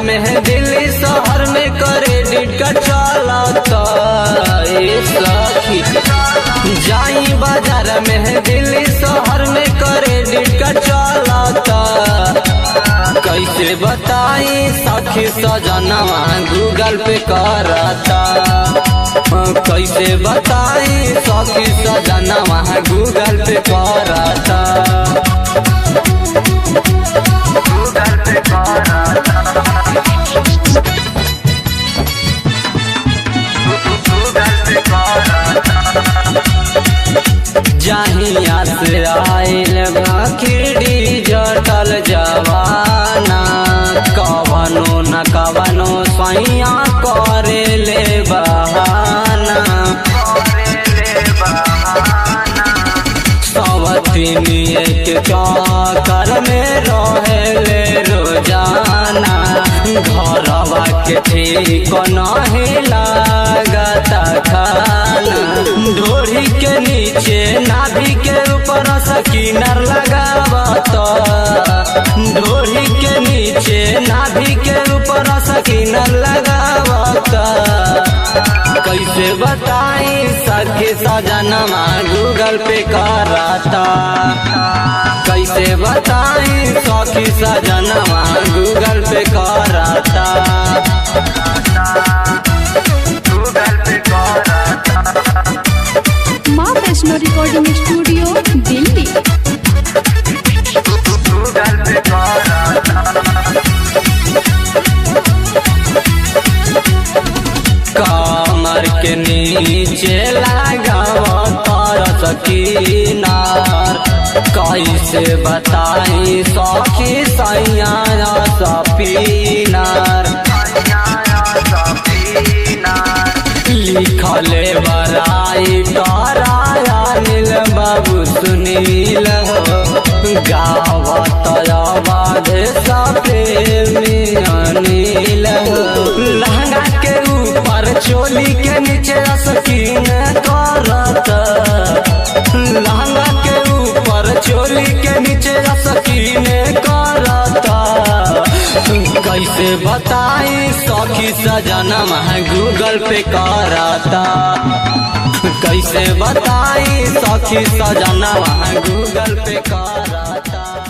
में दिल्ली शहर में क्रेडिट कार्ड चलता सखी। जाई बाजार में दिल्ली शहर में क्रेडिट कार्ड चलता। कैसे बताई सखी सजनवा गूगल पे करता। कैसे बताई सखी सजनवा गूगल पे करता। गूगल पे करता। गूगल पे करता। जहिया से आइल डिजिटल जवाना कवनो न कवनो सैया करे ले बहाना। सवतिनिए के चक्कर में रहेले रोजाना। घरवा के ठीक नहीं लागता खाना। ढोरी के नीचे नाभि के ऊपर सकीनर लगावत। ढोरी के नीचे नाभि के ऊपर सकीनर लगावत। कैसे बताई सखी सजनवा गूगल पे करता। कैसे बताई सखी सजनवा गूगल पे करता। गूगल पे करता। माँ Vaishno recording studio Delhi. Google Pay करता। कमर के नीचे लगावत सकीनार। कैसे बताई सखी सैया सपीनार। लिखले बराई कराया नील बाबू सुनील हो। गावत आवाज सप्रेमी अनिल हो। लहंगा के ऊपर चोली के नीचे स्किन करत। लहंगा के ऊपर चोली के नीचे स्किन करत। कैसे बताई सखी सजनवा गूगल पे करता। कैसे बताई सखी सजनवा गूगल पे करता।